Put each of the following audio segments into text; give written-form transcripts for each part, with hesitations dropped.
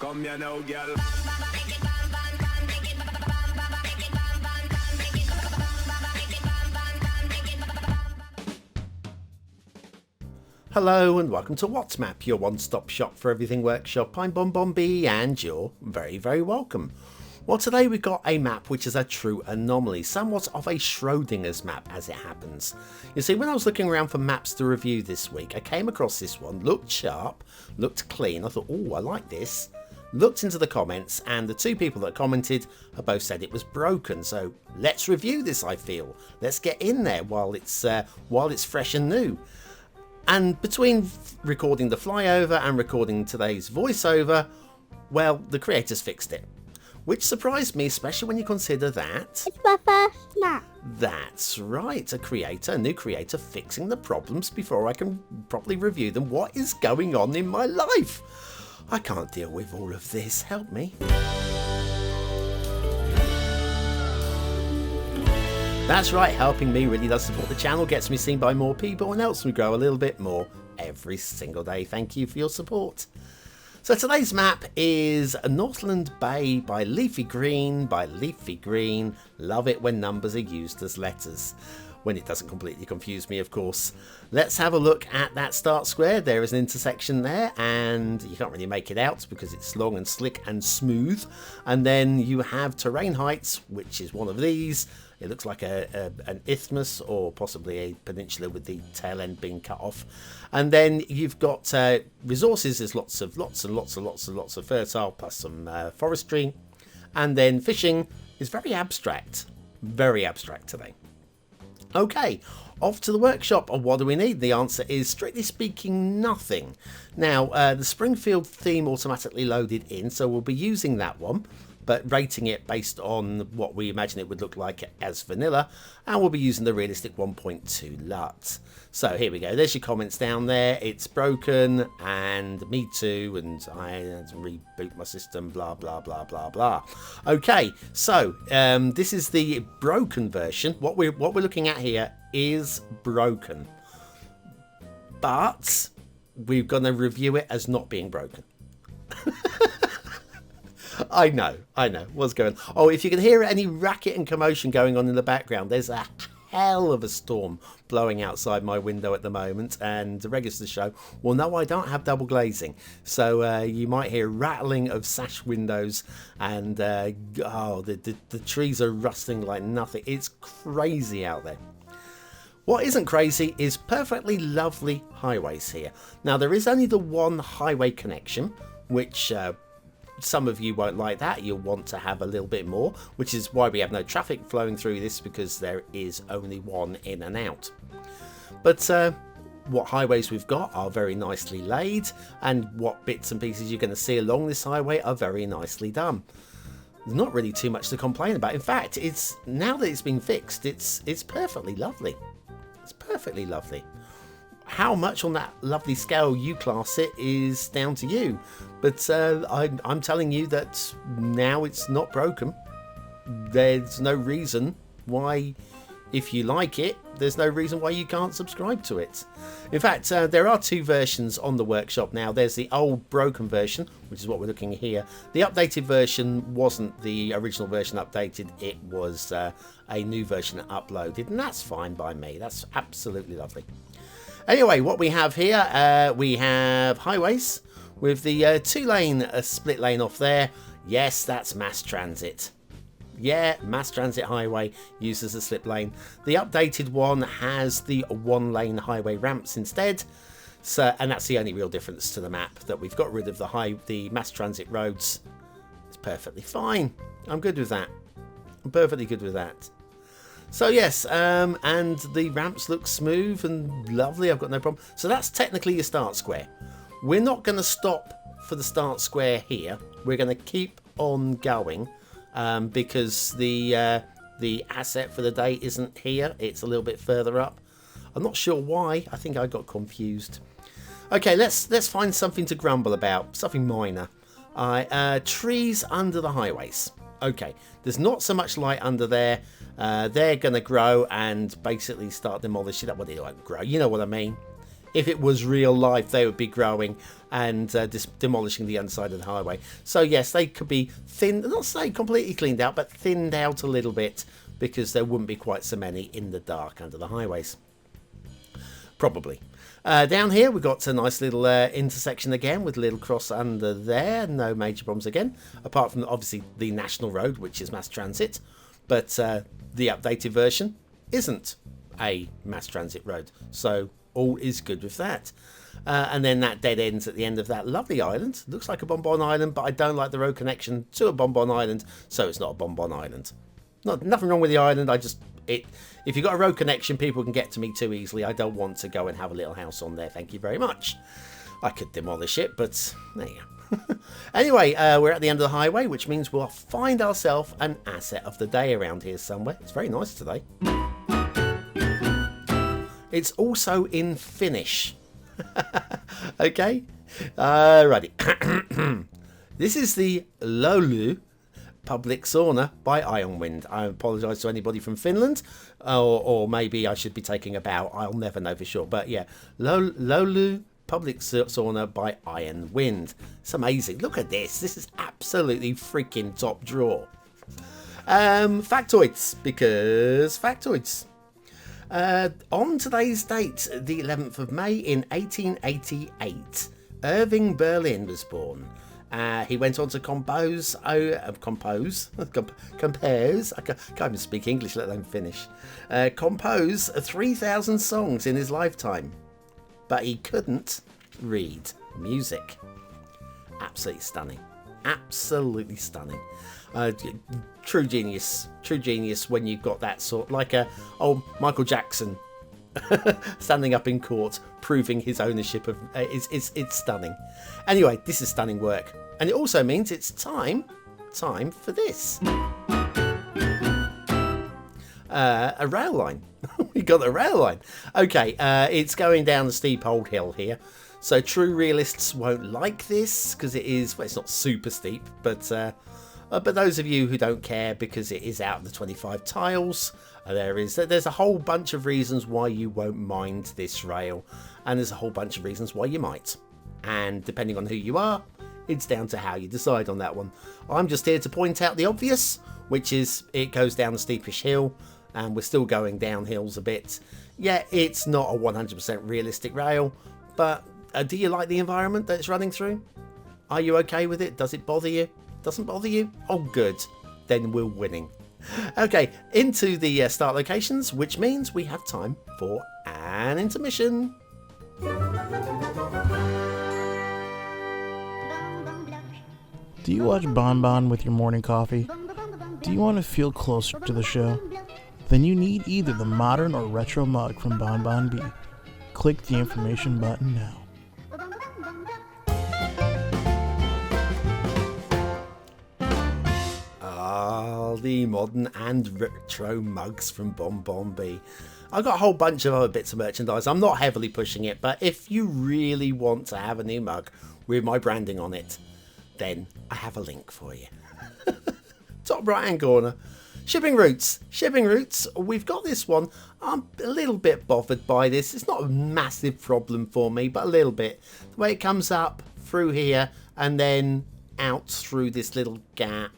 Come here now, girl. Hello and welcome to WhatsMap, your one-stop shop for everything workshop. I'm BonBonB and you're very, very welcome. Well, today we've got a map which is a true anomaly, somewhat of a Schrodinger's map as it happens. You see, when I was looking around for maps to review this week, I came across this one, looked sharp, looked clean. I thought, oh, I like this. Looked into the comments and the two people that commented have both said it was broken. So let's review this, I feel. Let's get in there while it's fresh and new. And between recording the flyover and recording today's voiceover, well, the creators fixed it. Which surprised me, especially when you consider that... It's my first map. That's right, a new creator fixing the problems before I can properly review them. What is going on in my life? I can't deal with all of this. Help me. That's right, helping me really does support the channel, gets me seen by more people and helps me grow a little bit more every single day. Thank you for your support. So today's map is Northland Bay by Leafy Green Love it when numbers are used as letters. When it doesn't completely confuse me, of course. Let's have a look at that start square. There is an intersection there and you can't really make it out because it's long and slick and smooth. And then you have terrain heights, which is one of these. It looks like an isthmus or possibly a peninsula with the tail end being cut off. And then you've got resources. There's lots of fertile plus some forestry. And then fishing is very abstract today. Okay, off to the workshop. And what do we need? The answer is, strictly speaking, nothing. Now, the Springfield theme automatically loaded in, so we'll be using that one, but rating it based on what we imagine it would look like as vanilla, and we'll be using the realistic 1.2 LUT. So here we go, there's your comments down there. It's broken, and me too, and I had to reboot my system, blah blah blah blah blah. Okay, so this is the broken version. What we're looking at here is broken, but we're going to review it as not being broken. I know. What's going on? Oh, if you can hear any racket and commotion going on in the background, there's a hell of a storm blowing outside my window at the moment, and the regulars of the show will know I don't have double glazing, so you might hear rattling of sash windows, and the trees are rustling like nothing. It's crazy out there. What isn't crazy is perfectly lovely highways here. Now, there is only the one highway connection, which some of you won't like that. You'll want to have a little bit more, which is why we have no traffic flowing through this, because there is only one in and out. But what highways we've got are very nicely laid, and what bits and pieces you're going to see along this highway are very nicely done. There's not really too much to complain about. In fact, it's now that it's been fixed, it's perfectly lovely. It's perfectly lovely. How much on that lovely scale you class it is down to you, but I'm telling you that now it's not broken. There's no reason why, if you like it, there's no reason why you can't subscribe to it. In fact, there are two versions on the workshop now. There's the old broken version, which is what we're looking at here. The updated version wasn't the original version updated, it was a new version uploaded, and that's fine by me. That's absolutely lovely. Anyway, what we have here, we have highways with the 2-lane split lane off there. Yes, that's mass transit. Yeah, mass transit highway uses a slip lane. The updated one has the 1-lane highway ramps instead. So, and that's the only real difference to the map, that we've got rid of the mass transit roads. It's perfectly fine. I'm good with that. I'm perfectly good with that. So yes, and the ramps look smooth and lovely. I've got no problem. So that's technically your start square. We're not going to stop for the start square here. We're going to keep on going because the asset for the day isn't here. It's a little bit further up. I'm not sure why. I think I got confused. Okay, let's find something to grumble about. Something minor. Trees under the highways. Okay, there's not so much light under there. They're going to grow and basically start demolishing that. Well, they won't grow. You know what I mean. if it was real life, they would be growing and demolishing the underside of the highway. So yes, they could be thinned, not say completely cleaned out, but thinned out a little bit, because there wouldn't be quite so many in the dark under the highways. Probably. Down here we've got a nice little intersection again with a little cross under there. No major problems again, apart from obviously the national road, which is mass transit, but the updated version isn't a mass transit road, so all is good with that. And then that dead ends at the end of that lovely island. Looks like a BonBon Island, but I don't like the road connection to a BonBon Island, so it's not a BonBon Island. Nothing wrong with the island. If you've got a road connection, people can get to me too easily. I don't want to go and have a little house on there. Thank you very much. I could demolish it, but there you go. Anyway, we're at the end of the highway, which means we'll find ourselves an asset of the day around here somewhere. It's very nice today. It's also in Finnish. Okay. Righty. This is the Löyly public sauna by Ionwind. I apologise to anybody from Finland, or maybe I should be taking a bow. I'll never know for sure. But yeah, Löyly public sauna by Ionwind. It's amazing. Look at this. This is absolutely freaking top drawer. Factoids, because factoids. On today's date, the 11th of May in 1888, Irving Berlin was born. He went on to compose, I can't even speak English, let alone Finnish, compose 3,000 songs in his lifetime, but he couldn't read music. Absolutely stunning. Absolutely stunning. True genius when you've got that sort, like Michael Jackson standing up in court proving his ownership of it's stunning. Anyway, this is stunning work, and it also means it's time for this. A rail line. We got a rail line. Okay, it's going down the steep old hill here, so true realists won't like this because it's not super steep, but those of you who don't care because it is out of the 25 tiles, there's a whole bunch of reasons why you won't mind this rail, and there's a whole bunch of reasons why you might, and depending on who you are, it's down to how you decide on that one. I'm just here to point out the obvious, which is it goes down a steepish hill, and we're still going down hills a bit. Yeah, it's not a 100% realistic rail, but do you like the environment that it's running through? Are you okay with it? Does it bother you? Doesn't bother you? Oh, good. Then we're winning. Okay, into the start locations, which means we have time for an intermission. Do you watch BonBon with your morning coffee? Do you want to feel closer to the show? Then you need either the modern or retro mug from BonBonB. Click the information button now. The modern and retro mugs from BonBonB. I've got a whole bunch of other bits of merchandise. I'm not heavily pushing it, but if you really want to have a new mug with my branding on it, then I have a link for you. Top right hand corner. Shipping routes. We've got this one. I'm a little bit bothered by this. It's not a massive problem for me, but a little bit. The way it comes up through here and then out through this little gap.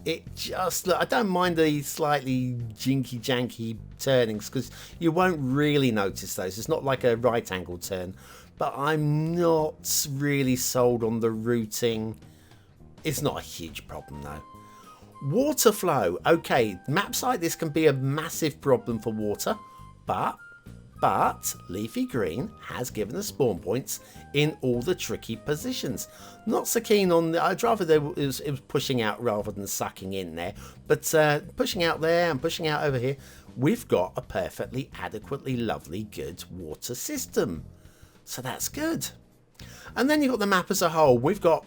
I don't mind the slightly jinky janky turnings because you won't really notice those. It's not like a right angle turn, but I'm not really sold on the routing. It's not a huge problem though. Water flow. Okay, maps like this can be a massive problem for water, but Leafy Green has given us spawn points in all the tricky positions. Not so keen on I'd rather it was pushing out rather than sucking in there, but pushing out there and pushing out over here, we've got a perfectly adequately lovely good water system, so that's good. And then you've got the map as a whole. We've done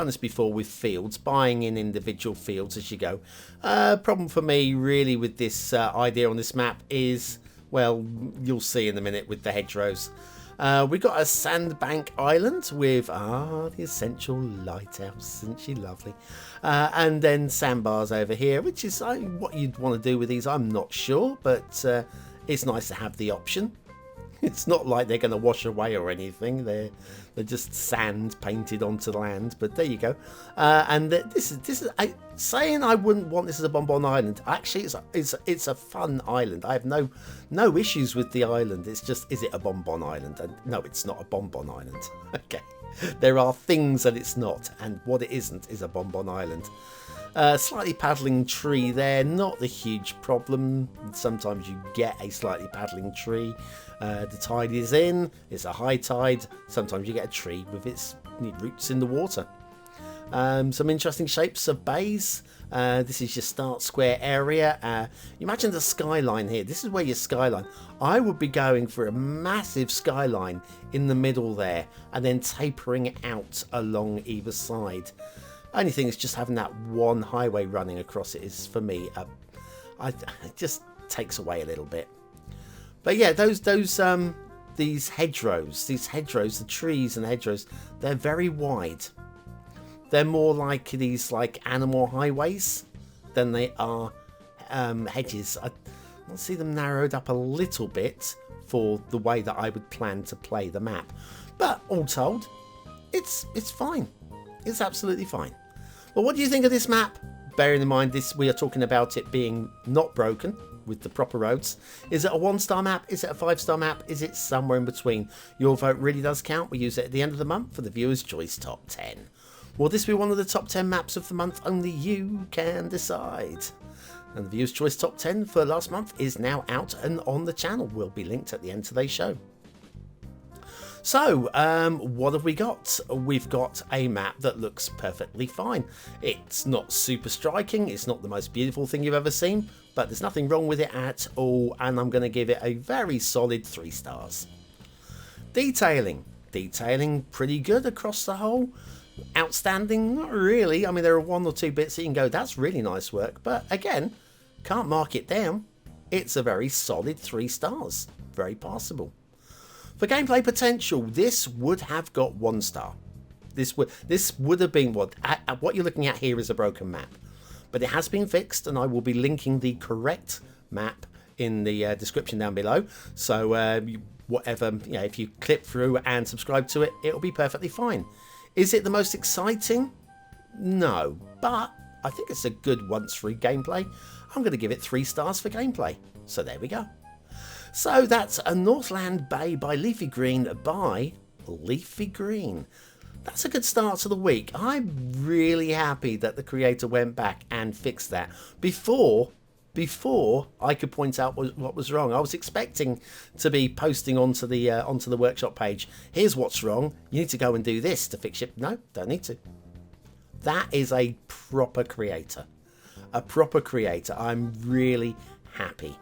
this before with fields, buying in individual fields as you go. Problem for me really with this idea on this map is, well, you'll see in a minute with the hedgerows. We've got a sandbank island with the essential lighthouse, isn't she lovely? And then sandbars over here, which is what you'd want to do with these, I'm not sure, but it's nice to have the option. It's not like they're going to wash away or anything. They're just sand painted onto the land. But there you go. And this is saying I wouldn't want this as a bonbon island. Actually, it's a fun island. I have no issues with the island. It's just, is it a bonbon island? And no, it's not a bonbon island. Okay, there are things that it's not, and what it isn't is a bonbon island. Slightly paddling tree there, not the huge problem. Sometimes you get a slightly paddling tree. The tide is in, it's a high tide. Sometimes you get a tree with its roots in the water. Some interesting shapes of bays. This is your start square area. You imagine the skyline here. This is where your skyline. I would be going for a massive skyline in the middle there, and then tapering it out along either side. Only thing is just having that one highway running across it is, for me, it just takes away a little bit. But yeah, these hedgerows, the trees and hedgerows, they're very wide. They're more like these animal highways than they are hedges. I see them narrowed up a little bit for the way that I would plan to play the map. But all told, it's fine. It's absolutely fine. Well, what do you think of this map? Bearing in mind we are talking about it being not broken with the proper roads. Is it a 1-star map? Is it a 5-star map? Is it somewhere in between? Your vote really does count. We use it at the end of the month for the Viewers' Choice Top 10. Will this be one of the top 10 maps of the month? Only you can decide. And the Viewers' Choice Top 10 for last month is now out and on the channel. Will be linked at the end of today's show. So, what have we got? We've got a map that looks perfectly fine. It's not super striking. It's not the most beautiful thing you've ever seen, but there's nothing wrong with it at all. And I'm going to give it a very solid 3 stars. Detailing pretty good across the whole. Outstanding, not really. I mean, there are 1 or 2 bits that you can go, that's really nice work. But again, can't mark it down. It's a very solid 3 stars. Very passable. For gameplay potential, this would have got 1 star. This would have been what you're looking at here is a broken map, but it has been fixed, and I will be linking the correct map in the description down below. So if you click through and subscribe to it, it'll be perfectly fine. Is it the most exciting? No, but I think it's a good once-free gameplay. I'm going to give it 3 stars for gameplay. So there we go. So that's a Northland Bay by Leafy Green by Leafy Green. That's a good start to the week. I'm really happy that the creator went back and fixed that before I could point out what was wrong. I was expecting to be posting onto the workshop page. Here's what's wrong. You need to go and do this to fix it. No, don't need to. That is a proper creator. A proper creator. I'm really happy.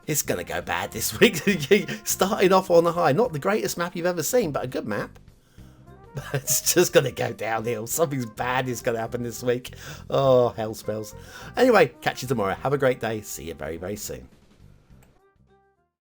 It's going to go bad this week. Starting off on a high. Not the greatest map you've ever seen, but a good map. But it's just going to go downhill. Something bad is going to happen this week. Oh, hell spells. Anyway, catch you tomorrow. Have a great day. See you very, very soon.